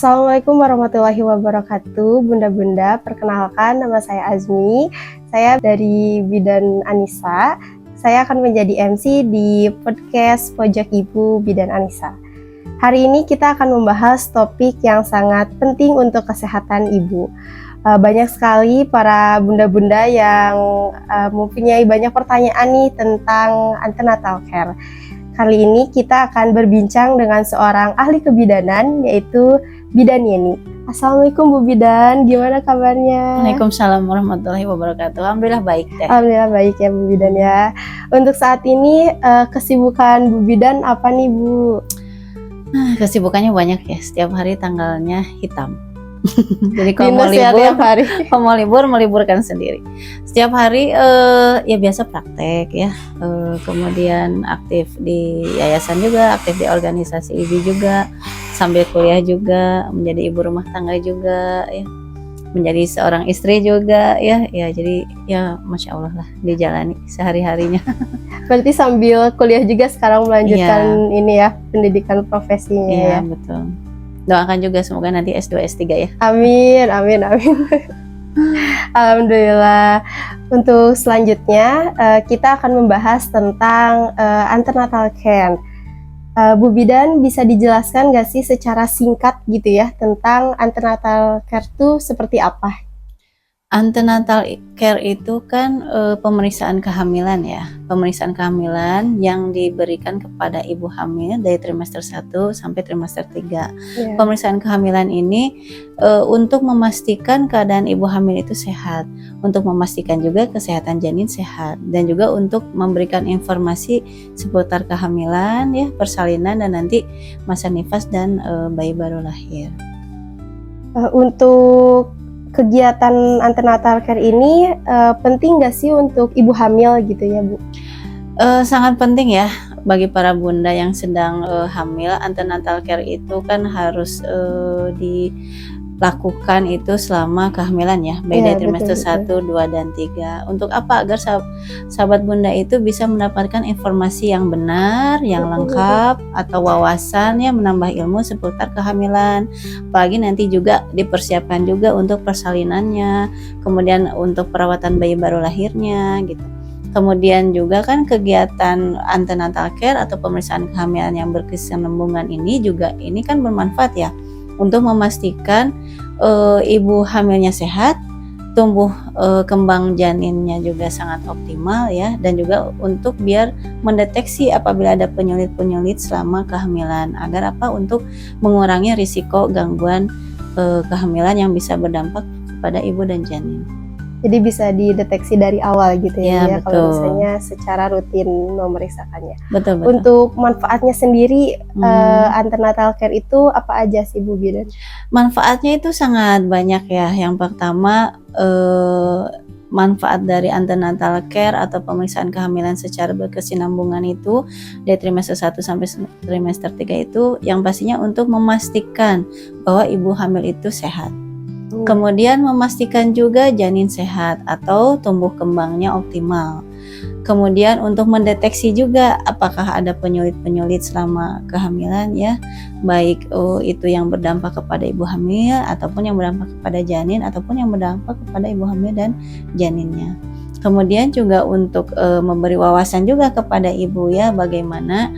Assalamualaikum warahmatullahi wabarakatuh. Bunda-bunda, perkenalkan nama saya Azmi. Saya dari Bidan Anissa. Saya akan menjadi MC di podcast Pojok Ibu Bidan Anissa. Hari ini kita akan membahas topik yang sangat penting untuk kesehatan ibu. Banyak sekali para bunda-bunda yang mempunyai banyak pertanyaan nih tentang antenatal care. Kali ini kita akan berbincang dengan seorang ahli kebidanan, yaitu Bidan Yeni. Assalamualaikum Bu Bidan, gimana kabarnya? Waalaikumsalam warahmatullahi wabarakatuh. Alhamdulillah baik deh. Alhamdulillah baik ya Bu Bidan ya. Untuk saat ini kesibukan Bu Bidan apa nih Bu? Kesibukannya banyak ya, setiap hari tanggalnya hitam. Jadi kalau mau libur, meliburkan sendiri. Setiap hari ya biasa praktek ya, kemudian aktif di yayasan juga, aktif di organisasi IBI juga, sambil kuliah juga, menjadi ibu rumah tangga juga ya, menjadi seorang istri juga ya, jadi ya masya Allah lah dijalani sehari-harinya. Berarti sambil kuliah juga sekarang melanjutkan ini ya, pendidikan profesinya ya. Betul. Doakan juga semoga nanti S2 S3 ya. Amin. Alhamdulillah. Untuk selanjutnya kita akan membahas tentang antenatal care. Bu Bidan bisa dijelaskan nggak sih secara singkat gitu ya tentang antenatal care itu seperti apa? Antenatal care itu kan pemeriksaan kehamilan ya, pemeriksaan kehamilan yang diberikan kepada ibu hamil dari trimester 1 sampai trimester 3. Yeah. Pemeriksaan kehamilan ini untuk memastikan keadaan ibu hamil itu sehat, untuk memastikan juga kesehatan janin sehat, dan juga untuk memberikan informasi seputar kehamilan ya, persalinan, dan nanti masa nifas dan bayi baru lahir. Untuk kegiatan antenatal care ini penting nggak sih untuk ibu hamil gitu ya Bu? Sangat penting ya bagi para bunda yang sedang hamil. Antenatal care itu kan harus dilakukan itu selama kehamilan ya, baik dari trimester 1, 2, dan 3. Untuk apa? Agar sahabat bunda itu bisa mendapatkan informasi yang benar, yang lengkap, atau wawasan yang menambah ilmu seputar kehamilan. Apalagi nanti juga dipersiapkan juga untuk persalinannya, kemudian untuk perawatan bayi baru lahirnya gitu. Kemudian juga kan kegiatan antenatal care atau pemeriksaan kehamilan yang berkesinambungan ini kan bermanfaat ya, untuk memastikan ibu hamilnya sehat, tumbuh kembang janinnya juga sangat optimal ya, dan juga untuk biar mendeteksi apabila ada penyulit-penyulit selama kehamilan, agar apa? Untuk mengurangi risiko gangguan kehamilan yang bisa berdampak kepada ibu dan janin. Jadi bisa dideteksi dari awal gitu ya, kalau misalnya secara rutin memeriksakannya. Betul. Untuk manfaatnya sendiri, antenatal care itu apa aja sih Bu Bidan? Manfaatnya itu sangat banyak ya. Yang pertama, manfaat dari antenatal care atau pemeriksaan kehamilan secara berkesinambungan itu dari trimester 1 sampai trimester 3 itu yang pastinya untuk memastikan bahwa ibu hamil itu sehat. Kemudian memastikan juga janin sehat atau tumbuh kembangnya optimal. Kemudian untuk mendeteksi juga apakah ada penyulit-penyulit selama kehamilan ya, baik itu yang berdampak kepada ibu hamil ataupun yang berdampak kepada janin ataupun yang berdampak kepada ibu hamil dan janinnya. Kemudian juga untuk memberi wawasan juga kepada ibu ya, bagaimana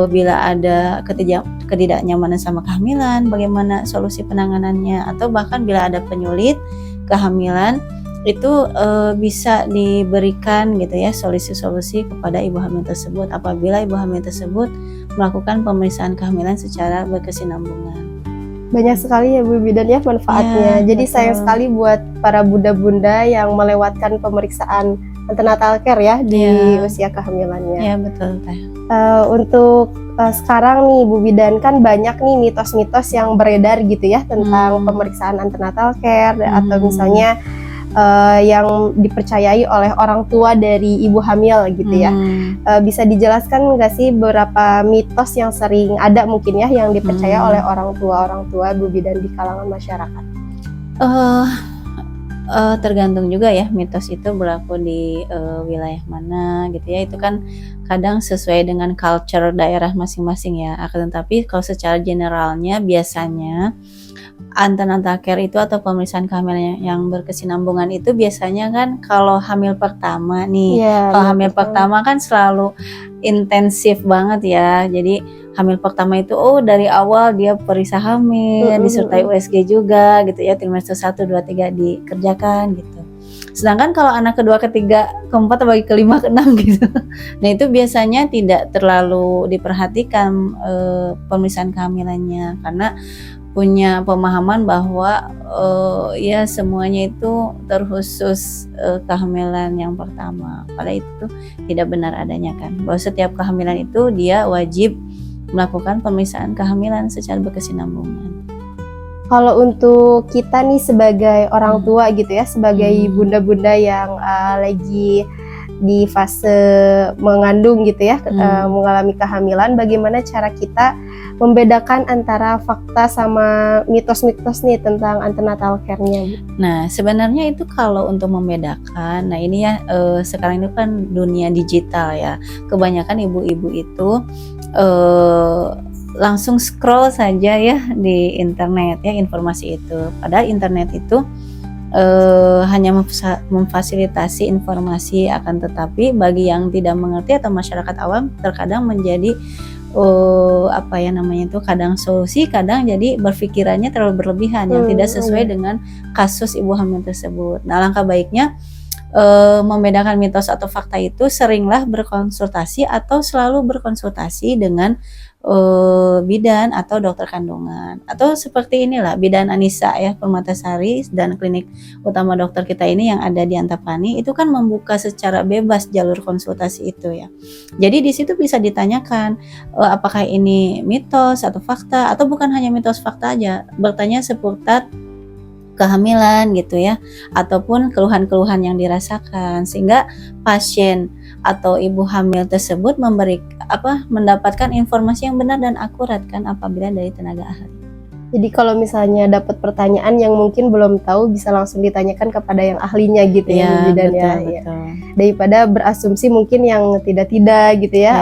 bila ada ketidaknyamanan sama kehamilan, bagaimana solusi penanganannya, atau bahkan bila ada penyulit kehamilan itu bisa diberikan gitu ya, solusi-solusi kepada ibu hamil tersebut apabila ibu hamil tersebut melakukan pemeriksaan kehamilan secara berkesinambungan. Banyak sekali ya Bu Bidan ya manfaatnya. Jadi sayang sekali buat para bunda-bunda yang melewatkan pemeriksaan antenatal care ya di usia kehamilannya. Iya betul Teh. Untuk sekarang nih Bu Bidan, kan banyak nih mitos-mitos yang beredar gitu ya tentang pemeriksaan antenatal care atau misalnya yang dipercayai oleh orang tua dari ibu hamil gitu ya. Bisa dijelaskan nggak sih beberapa mitos yang sering ada mungkin ya yang dipercaya oleh orang tua Bu Bidan di kalangan masyarakat? Tergantung juga ya mitos itu berlaku di wilayah mana gitu ya. Itu kan kadang sesuai dengan culture daerah masing-masing ya. Akan tetapi kalau secara generalnya biasanya antenatal care itu atau pemeriksaan kehamilan yang berkesinambungan itu biasanya kan kalau hamil pertama nih. Iya, Kalau hamil hamil pertama. pertama kan selalu intensif banget ya. Jadi hamil pertama itu dari awal dia periksa hamil, Mm-mm, disertai mm-mm. USG juga gitu ya, trimester 1, 2, 3 dikerjakan gitu. Sedangkan kalau anak kedua, ketiga, keempat, bagi kelima, keenam gitu. Nah itu biasanya tidak terlalu diperhatikan pemeriksaan kehamilannya karena punya pemahaman bahwa ya semuanya itu terkhusus kehamilan yang pertama. Padahal itu tidak benar adanya kan. Bahwa setiap kehamilan itu dia wajib melakukan pemeriksaan kehamilan secara berkesinambungan. Kalau untuk kita nih sebagai orang tua gitu ya, sebagai bunda-bunda yang lagi di fase mengandung gitu ya, mengalami kehamilan, bagaimana cara kita membedakan antara fakta sama mitos-mitos nih tentang antenatal care-nya? Nah sebenarnya itu kalau untuk membedakan, nah ini ya sekarang itu kan dunia digital ya, kebanyakan ibu-ibu itu langsung scroll saja ya di internet ya informasi itu. Padahal internet itu hanya memfasilitasi informasi, akan tetapi bagi yang tidak mengerti atau masyarakat awam terkadang menjadi kadang solusi, kadang jadi berpikirannya terlalu berlebihan yang tidak sesuai dengan kasus ibu hamil tersebut. Nah alangkah baiknya membedakan mitos atau fakta itu seringlah berkonsultasi atau selalu berkonsultasi dengan bidan atau dokter kandungan, atau seperti inilah Bidan Anissa ya Permatasari dan klinik utama dokter kita ini yang ada di Antapani itu kan membuka secara bebas jalur konsultasi itu ya. Jadi di situ bisa ditanyakan apakah ini mitos atau fakta, atau bukan hanya mitos fakta aja, bertanya seputar kehamilan gitu ya, ataupun keluhan-keluhan yang dirasakan, sehingga pasien atau ibu hamil tersebut mendapatkan informasi yang benar dan akurat kan apabila dari tenaga ahli. Jadi kalau misalnya dapat pertanyaan yang mungkin belum tahu, bisa langsung ditanyakan kepada yang ahlinya gitu ya, bidan ya. Daripada berasumsi mungkin yang tidak-tidak gitu ya,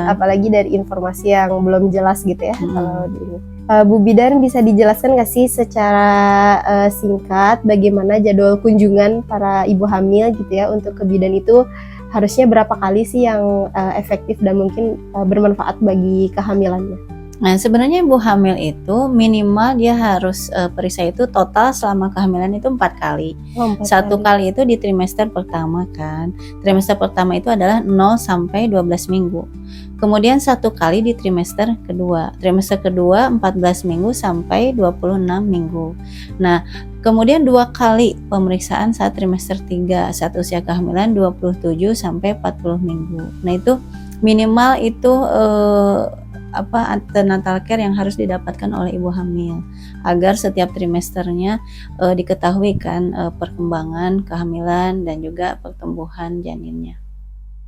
apalagi dari informasi yang belum jelas gitu ya. Kalau di ini. Bu Bidan bisa dijelaskan nggak sih secara singkat bagaimana jadwal kunjungan para ibu hamil gitu ya untuk ke bidan itu harusnya berapa kali sih yang efektif dan mungkin bermanfaat bagi kehamilannya? Nah sebenarnya ibu hamil itu minimal dia harus periksa itu total selama kehamilan itu 4 kali. Satu kali itu di trimester pertama kan. Trimester pertama itu adalah 0 sampai 12 minggu. Kemudian 1 kali di trimester kedua. Trimester kedua 14 minggu sampai 26 minggu. Nah kemudian 2 kali pemeriksaan saat trimester 3 saat usia kehamilan 27 sampai 40 minggu. Nah itu minimal itu antenatal care yang harus didapatkan oleh ibu hamil agar setiap trimesternya diketahui kan perkembangan kehamilan dan juga pertumbuhan janinnya.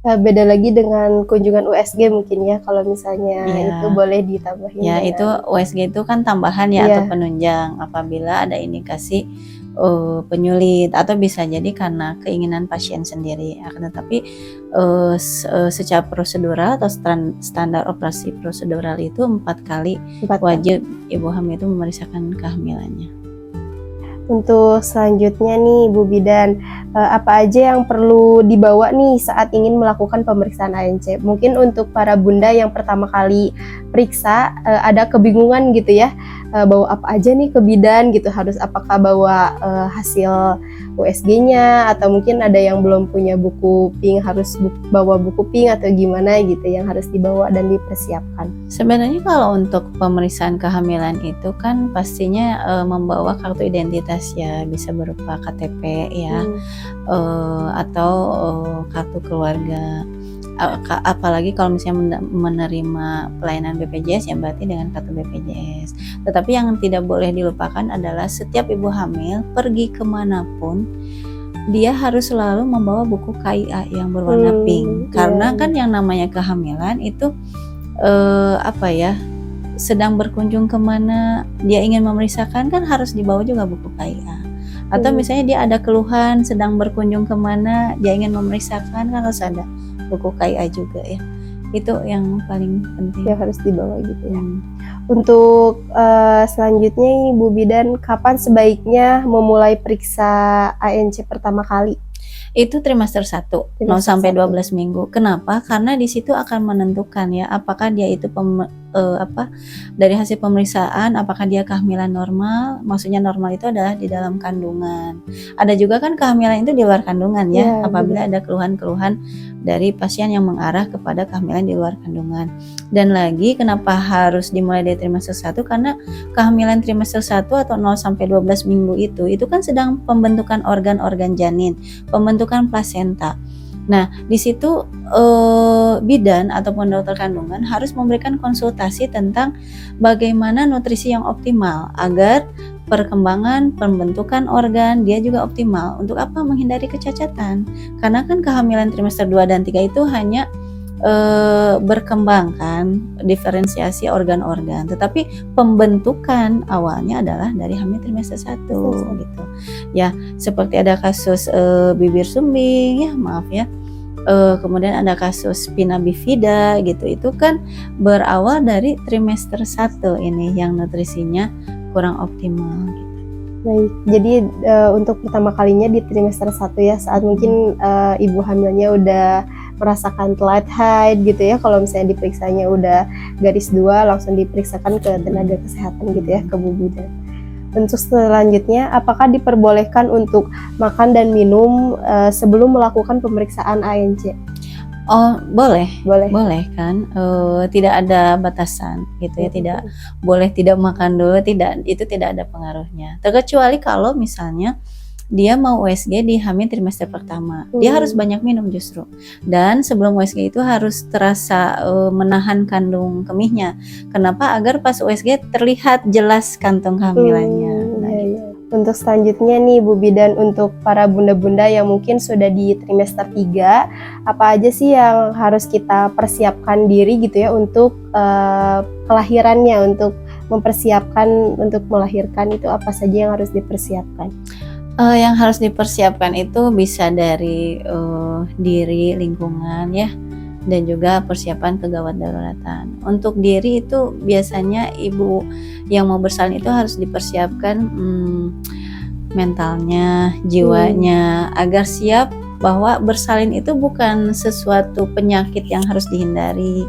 Beda lagi dengan kunjungan USG mungkin ya, kalau misalnya itu boleh ditambahin. Ya itu USG itu kan tambahan ya atau penunjang apabila ada indikasi penyulit atau bisa jadi karena keinginan pasien sendiri. Akan tetapi secara prosedural atau standar operasi prosedural itu 4 kali wajib ibu hamil itu memeriksakan kehamilannya. Untuk selanjutnya nih Bu Bidan, apa aja yang perlu dibawa nih saat ingin melakukan pemeriksaan ANC? Mungkin untuk para bunda yang pertama kali periksa ada kebingungan gitu ya, bawa apa aja nih ke bidan gitu, apakah bawa hasil USG-nya atau mungkin ada yang belum punya buku PING harus bawa buku PING atau gimana gitu yang harus dibawa dan dipersiapkan. Sebenarnya kalau untuk pemeriksaan kehamilan itu kan pastinya membawa kartu identitas ya, bisa berupa KTP ya atau kartu keluarga. Apalagi kalau misalnya menerima pelayanan BPJS ya berarti dengan kartu BPJS. Tetapi yang tidak boleh dilupakan adalah setiap ibu hamil pergi kemanapun dia harus selalu membawa buku KIA yang berwarna pink karena kan yang namanya kehamilan itu sedang berkunjung kemana dia ingin memeriksakan kan harus dibawa juga buku KIA. Atau misalnya dia ada keluhan, sedang berkunjung kemana, dia ingin memeriksakan, kan harus ada buku KIA juga ya. Itu yang paling penting. Yang harus dibawa gitu ya. Untuk selanjutnya Ibu Bidan, kapan sebaiknya memulai periksa ANC pertama kali? Itu trimester 1, 0 sampai 12 minggu. Kenapa? Karena di situ akan menentukan ya apakah dia itu dari hasil pemeriksaan apakah dia kehamilan normal. Maksudnya normal itu adalah di dalam kandungan. Ada juga kan kehamilan itu di luar kandungan ya, apabila ada keluhan-keluhan dari pasien yang mengarah kepada kehamilan di luar kandungan. Dan lagi kenapa harus dimulai dari trimester 1? Karena kehamilan trimester 1 atau 0 sampai 12 minggu itu kan sedang pembentukan organ-organ janin, pembentukan plasenta. Nah, di situ bidan ataupun dokter kandungan harus memberikan konsultasi tentang bagaimana nutrisi yang optimal agar perkembangan pembentukan organ dia juga optimal. Untuk apa? Menghindari kecacatan. Karena kan kehamilan trimester 2 dan 3 itu hanya berkembang kan, diferensiasi organ-organ, tetapi pembentukan awalnya adalah dari hamil trimester 1 gitu. Ya, seperti ada kasus bibir sumbing ya, maaf ya. Kemudian ada kasus spina bifida gitu. Itu kan berawal dari trimester 1 ini yang nutrisinya kurang optimal gitu. Baik, jadi untuk pertama kalinya di trimester 1 ya, saat mungkin ibu hamilnya udah merasakan telat haid gitu ya, kalau misalnya diperiksanya udah garis 2 langsung diperiksakan ke tenaga kesehatan gitu ya, ke Bu Bidan. Untuk selanjutnya, apakah diperbolehkan untuk makan dan minum sebelum melakukan pemeriksaan ANC? Oh, boleh kan, tidak ada batasan gitu ya, tidak boleh tidak makan dulu, itu tidak ada pengaruhnya. Terkecuali kalau misalnya dia mau USG di hamil trimester pertama, dia harus banyak minum justru. Dan sebelum USG itu harus terasa menahan kandung kemihnya. Kenapa? Agar pas USG terlihat jelas kantong kehamilannya. Untuk selanjutnya nih Bu Bidan, untuk para bunda-bunda yang mungkin sudah di trimester 3, apa aja sih yang harus kita persiapkan diri gitu ya untuk kelahirannya, untuk mempersiapkan untuk melahirkan, itu apa saja yang harus dipersiapkan? Yang harus dipersiapkan itu bisa dari diri, lingkungan ya, dan juga persiapan kegawat daruratan. Untuk diri itu biasanya ibu yang mau bersalin itu harus dipersiapkan mentalnya, jiwanya, agar siap bahwa bersalin itu bukan sesuatu penyakit yang harus dihindari,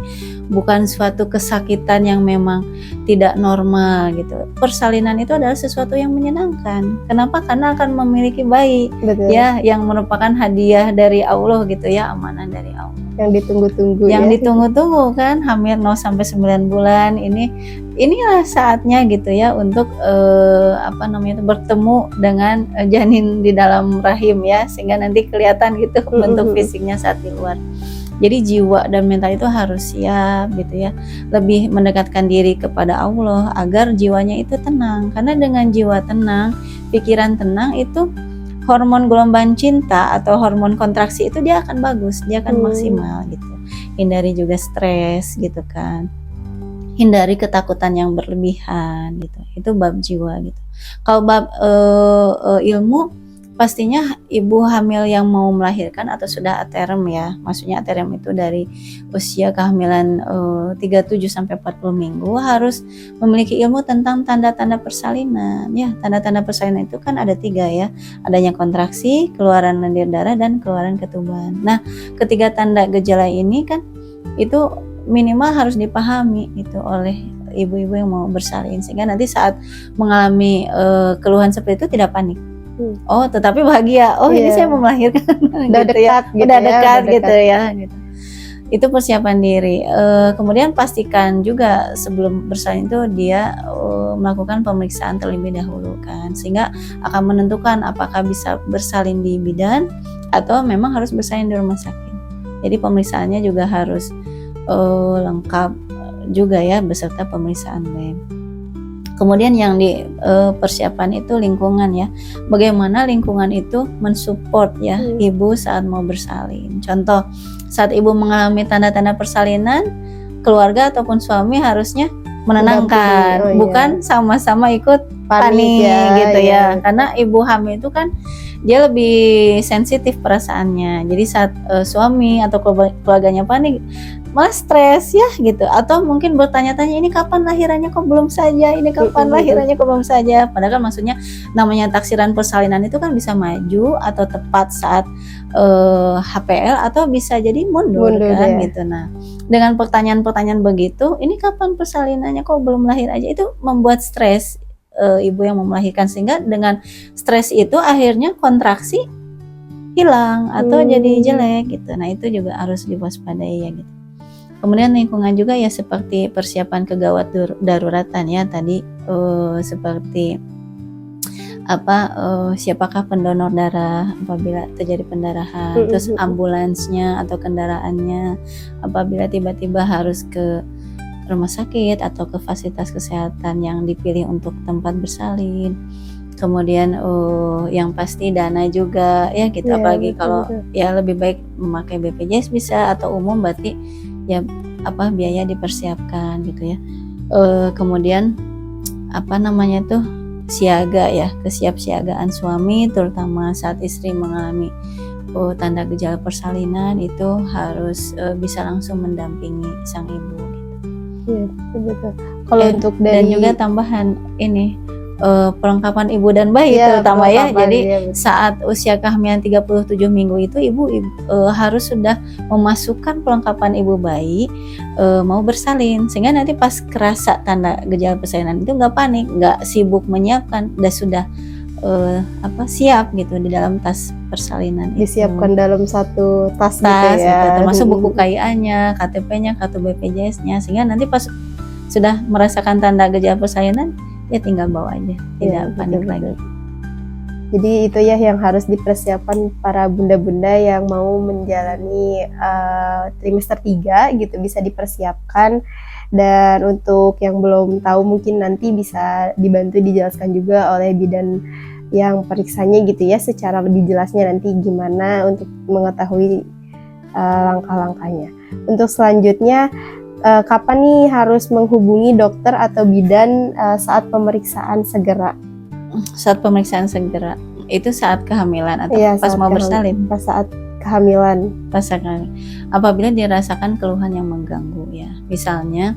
bukan suatu kesakitan yang memang tidak normal gitu. Persalinan itu adalah sesuatu yang menyenangkan. Kenapa? Karena akan memiliki bayi. Betul. Ya, yang merupakan hadiah dari Allah gitu ya, amanah dari Allah. Yang ditunggu-tunggu. Yang ditunggu-tunggu kan, hamil 0 sampai 9 bulan inilah saatnya gitu ya untuk bertemu dengan janin di dalam rahim ya, sehingga nanti kelihatan gitu bentuk fisiknya saat di luar. Jadi jiwa dan mental itu harus siap gitu ya, lebih mendekatkan diri kepada Allah agar jiwanya itu tenang. Karena dengan jiwa tenang, pikiran tenang, itu hormon gelombang cinta atau hormon kontraksi itu dia akan bagus, dia akan maksimal gitu. Hindari juga stres gitu kan, hindari ketakutan yang berlebihan gitu. Itu bab jiwa gitu. Kalau bab ilmu, pastinya ibu hamil yang mau melahirkan atau sudah aterem ya, maksudnya aterem itu dari usia kehamilan 37 sampai 40 minggu harus memiliki ilmu tentang tanda-tanda persalinan ya. Tanda-tanda persalinan itu kan ada 3 ya, adanya kontraksi, keluaran lendir darah, dan keluaran ketuban. Nah, ketiga tanda gejala ini kan itu minimal harus dipahami itu oleh ibu-ibu yang mau bersalin, sehingga nanti saat mengalami keluhan seperti itu tidak panik. Oh, tetapi bahagia. Oh, ini saya mau melahirkan. Udah gitu dekat ya. gitu Udah ya, dekat gitu ya. Gitu. Itu persiapan diri. Kemudian pastikan juga sebelum bersalin itu dia melakukan pemeriksaan terlebih dahulu kan, sehingga akan menentukan apakah bisa bersalin di bidan atau memang harus bersalin di rumah sakit. Jadi pemeriksaannya juga harus lengkap juga ya, beserta pemeriksaan lab. Kemudian yang di persiapan itu lingkungan ya, bagaimana lingkungan itu mensupport ya ibu saat mau bersalin. Contoh, saat ibu mengalami tanda-tanda persalinan, keluarga ataupun suami harusnya menenangkan, bukan sama-sama ikut panik gitu ya. ya. Karena ibu hamil itu kan dia lebih sensitif perasaannya. Jadi saat suami atau keluarganya panik, malah stres ya gitu. Atau mungkin bertanya-tanya, ini kapan lahirannya kok belum saja, ini kapan lahirannya kok belum saja. Padahal kan maksudnya namanya taksiran persalinan itu kan bisa maju atau tepat saat HPL atau bisa jadi mundur kan ya. gitu. Nah, dengan pertanyaan-pertanyaan begitu, ini kapan persalinannya kok belum lahir aja, itu membuat stres ibu yang mau melahirkan, sehingga dengan stres itu akhirnya kontraksi hilang atau jadi jelek gitu. Nah, itu juga harus diwaspadai ya gitu. Kemudian lingkungan juga ya, seperti persiapan kegawat daruratan ya tadi, seperti siapakah pendonor darah apabila terjadi pendarahan, terus ambulansnya atau kendaraannya apabila tiba-tiba harus ke rumah sakit atau ke fasilitas kesehatan yang dipilih untuk tempat bersalin. Kemudian yang pasti dana juga ya gitu, apalagi kalau ya lebih baik memakai BPJS bisa, atau umum berarti ya biaya dipersiapkan gitu ya. Kemudian siaga ya, kesiapsiagaan suami terutama saat istri mengalami tanda gejala persalinan itu harus bisa langsung mendampingi sang ibu. Iya, betul. Kalau untuk dan juga tambahan ini perlengkapan ibu dan bayi terutama ya. Jadi saat usia kehamilan 37 minggu itu ibu harus sudah memasukkan perlengkapan ibu bayi mau bersalin, sehingga nanti pas kerasa tanda gejala persalinan itu nggak panik, nggak sibuk menyiapkan, sudah siap gitu di dalam tas persalinan. Disiapkan dalam satu tas gitu ya. Gitu, termasuk buku KIA-nya, KTP-nya, kartu BPJS-nya, sehingga nanti pas sudah merasakan tanda gejala persalinan ya tinggal bawa aja, tidak panik lagi. Jadi itu ya yang harus dipersiapkan para bunda-bunda yang mau menjalani trimester 3 gitu, bisa dipersiapkan. Dan untuk yang belum tahu mungkin nanti bisa dibantu dijelaskan juga oleh bidan yang periksanya gitu ya, secara lebih jelasnya nanti gimana untuk mengetahui langkah-langkahnya. Untuk selanjutnya, kapan nih harus menghubungi dokter atau bidan saat pemeriksaan segera? Saat pemeriksaan segera itu saat kehamilan atau pas mau bersalin? Pas saat kehamilan. Apabila dirasakan keluhan yang mengganggu ya, misalnya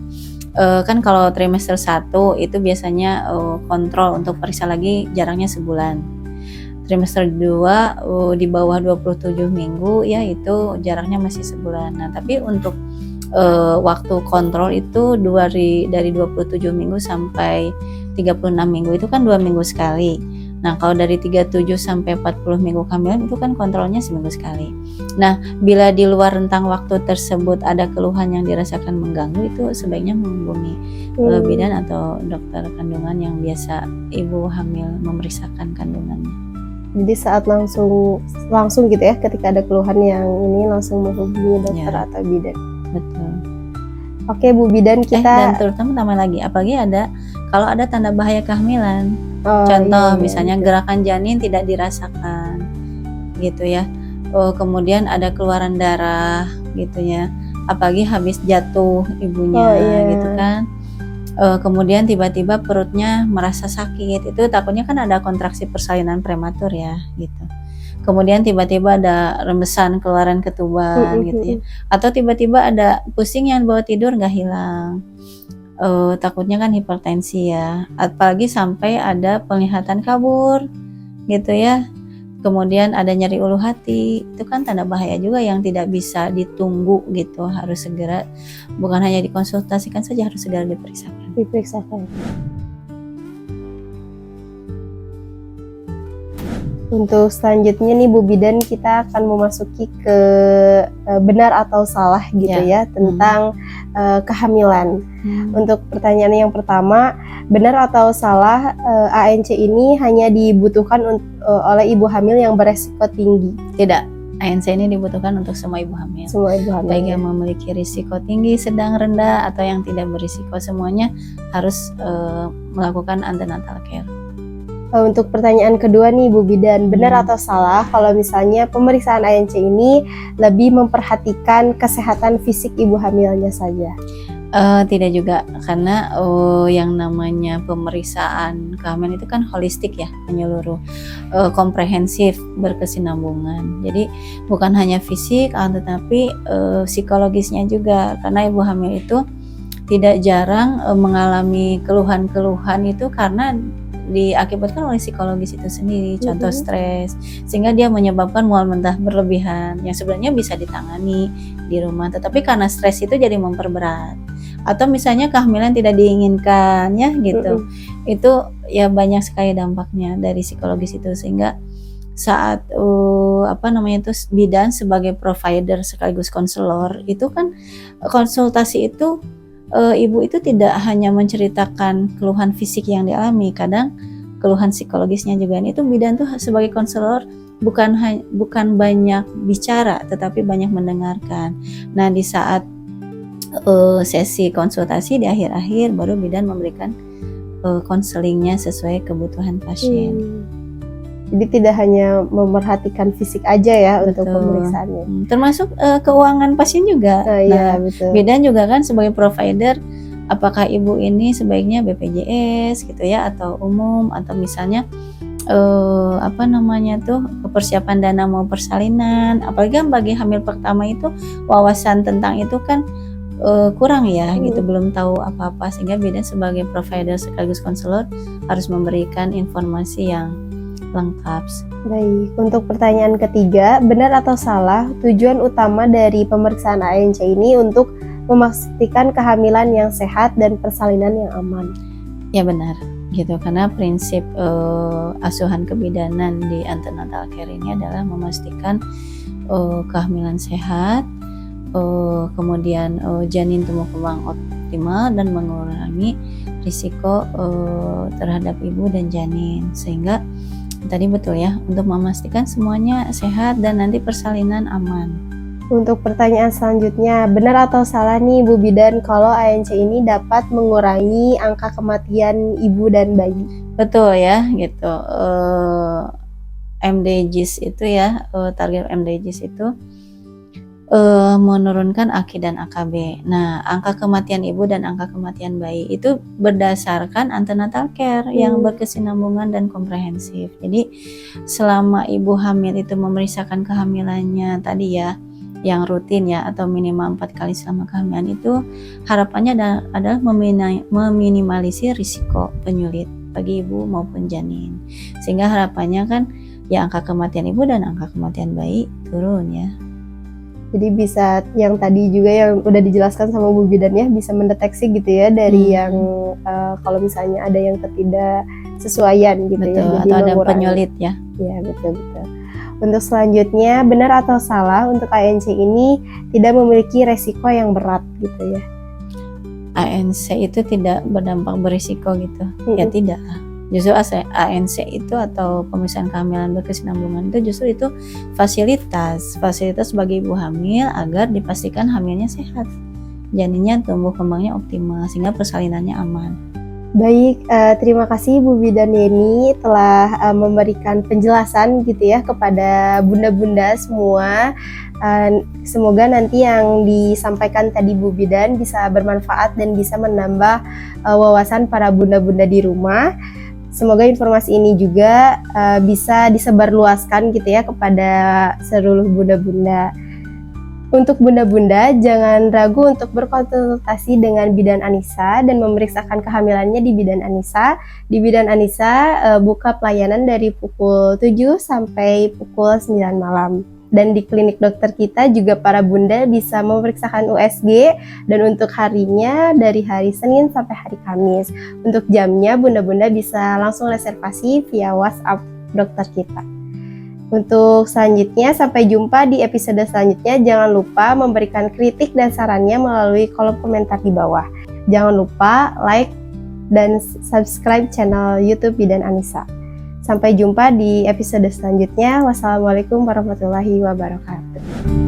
kan kalau trimester 1 itu biasanya kontrol untuk periksa lagi jarangnya sebulan. Trimester 2 di bawah 27 minggu ya itu jaraknya masih sebulan. Nah, tapi untuk waktu kontrol itu dari 27 minggu sampai 36 minggu itu kan 2 minggu sekali. Nah, kalau dari 37 sampai 40 minggu kehamilan itu kan kontrolnya seminggu sekali. Nah, bila di luar rentang waktu tersebut ada keluhan yang dirasakan mengganggu, itu sebaiknya menghubungi bidan atau dokter kandungan yang biasa ibu hamil memeriksakan kandungannya. Jadi saat langsung gitu ya, ketika ada keluhan yang ini langsung menghubungi dokter atau bidan. Betul. Oke Bu Bidan, kita dan terutama tambah lagi, apalagi kalau ada tanda bahaya kehamilan. Contoh misalnya gerakan janin tidak dirasakan gitu ya. Kemudian ada keluaran darah gitu ya. Apalagi habis jatuh ibunya gitu kan. Kemudian tiba-tiba perutnya merasa sakit, itu takutnya kan ada kontraksi persalinan prematur ya gitu. Kemudian tiba-tiba ada rembesan keluaran ketuban gitu ya. Atau tiba-tiba ada pusing yang bawa tidur nggak hilang. Takutnya kan hipertensi ya. Apalagi sampai ada penglihatan kabur gitu ya. Kemudian ada nyeri ulu hati, itu kan tanda bahaya juga yang tidak bisa ditunggu gitu. Harus segera, bukan hanya dikonsultasikan saja, harus segera diperiksakan. Untuk selanjutnya nih Bu Bidan, kita akan memasuki ke benar atau salah gitu ya tentang kehamilan. Untuk pertanyaan yang pertama, benar atau salah ANC ini hanya dibutuhkan oleh ibu hamil yang beresiko tinggi? Tidak, ANC ini dibutuhkan untuk semua ibu hamil. Semua ibu hamil. Baik yang memiliki risiko tinggi, sedang, rendah, atau yang tidak berisiko, semuanya harus melakukan antenatal care. Untuk pertanyaan kedua nih Bu Bidan, benar atau salah kalau misalnya pemeriksaan ANC ini lebih memperhatikan kesehatan fisik ibu hamilnya saja? Tidak juga, karena yang namanya pemeriksaan kehamilan itu kan holistik ya, menyeluruh, komprehensif, berkesinambungan. Jadi bukan hanya fisik, tetapi psikologisnya juga, karena ibu hamil itu tidak jarang mengalami keluhan-keluhan itu karena diakibatkan oleh psikologis itu sendiri, contoh stres, sehingga dia menyebabkan mual muntah berlebihan yang sebenarnya bisa ditangani di rumah, tetapi karena stres itu jadi memperberat. Atau misalnya kehamilan tidak diinginkan ya gitu, itu ya banyak sekali dampaknya dari psikologis itu, sehingga saat bidan sebagai provider sekaligus konselor itu kan konsultasi itu, ibu itu tidak hanya menceritakan keluhan fisik yang dialami, kadang keluhan psikologisnya juga. Itu bidan tuh sebagai konselor bukan banyak bicara, tetapi banyak mendengarkan. Nah, di saat sesi konsultasi di akhir-akhir baru bidan memberikan konselingnya sesuai kebutuhan pasien. Jadi tidak hanya memerhatikan fisik aja ya. Betul. Untuk pemeriksaannya. Termasuk keuangan pasien juga. Iya, betul. Bidan juga kan sebagai provider, apakah ibu ini sebaiknya BPJS gitu ya, atau umum, atau misalnya persiapan dana mau persalinan. Apalagi kan bagi hamil pertama itu wawasan tentang itu kan kurang ya gitu, belum tahu apa-apa, sehingga bidan sebagai provider sekaligus konselor harus memberikan informasi yang lengkap. Baik, untuk pertanyaan ketiga, benar atau salah tujuan utama dari pemeriksaan ANC ini untuk memastikan kehamilan yang sehat dan persalinan yang aman? Ya benar gitu, karena prinsip asuhan kebidanan di antenatal care ini adalah memastikan kehamilan sehat, kemudian janin tumbuh kembang optimal dan mengurangi risiko terhadap ibu dan janin, sehingga tadi betul ya, untuk memastikan semuanya sehat dan nanti persalinan aman. Untuk pertanyaan selanjutnya, benar atau salah nih Bu Bidan kalau ANC ini dapat mengurangi angka kematian ibu dan bayi? Betul ya gitu, MDGs itu ya, target MDGs itu menurunkan AKI dan AKB. Nah, angka kematian ibu dan angka kematian bayi itu berdasarkan antenatal care yang berkesinambungan dan komprehensif. Jadi selama ibu hamil itu memeriksakan kehamilannya tadi ya, yang rutin ya, atau minimal 4 kali selama kehamilan, itu harapannya adalah meminimalisir risiko penyulit bagi ibu maupun janin, sehingga harapannya kan ya angka kematian ibu dan angka kematian bayi turun ya. Jadi bisa yang tadi juga yang udah dijelaskan sama Bu Bidan ya, bisa mendeteksi gitu ya dari yang kalau misalnya ada yang ketidaksesuaian gitu. Betul, ya. Jadi atau ada penyulit ya. Ya, betul-betul. Untuk selanjutnya, benar atau salah untuk ANC ini tidak memiliki resiko yang berat gitu ya? ANC itu tidak berdampak berisiko gitu. Ya tidak. Justru ANC itu atau pemeriksaan kehamilan berkesinambungan itu justru itu fasilitas bagi ibu hamil agar dipastikan hamilnya sehat, janinnya tumbuh kembangnya optimal, sehingga persalinannya aman. Baik, terima kasih Bu Bidan Yeni telah memberikan penjelasan gitu ya kepada bunda-bunda semua. Semoga nanti yang disampaikan tadi Bu Bidan bisa bermanfaat dan bisa menambah wawasan para bunda-bunda di rumah. Semoga informasi ini juga bisa disebarluaskan gitu ya kepada seluruh bunda-bunda. Untuk bunda-bunda, jangan ragu untuk berkonsultasi dengan Bidan Anissa dan memeriksakan kehamilannya di Bidan Anissa. Di Bidan Anissa buka pelayanan dari pukul 7 sampai pukul 9 malam. Dan di klinik dokter kita juga para bunda bisa memeriksakan USG, dan untuk harinya dari hari Senin sampai hari Kamis. Untuk jamnya bunda-bunda bisa langsung reservasi via WhatsApp dokter kita. Untuk selanjutnya, sampai jumpa di episode selanjutnya. Jangan lupa memberikan kritik dan sarannya melalui kolom komentar di bawah. Jangan lupa like dan subscribe channel YouTube Bidan Anissa. Sampai jumpa di episode selanjutnya. Wassalamualaikum warahmatullahi wabarakatuh.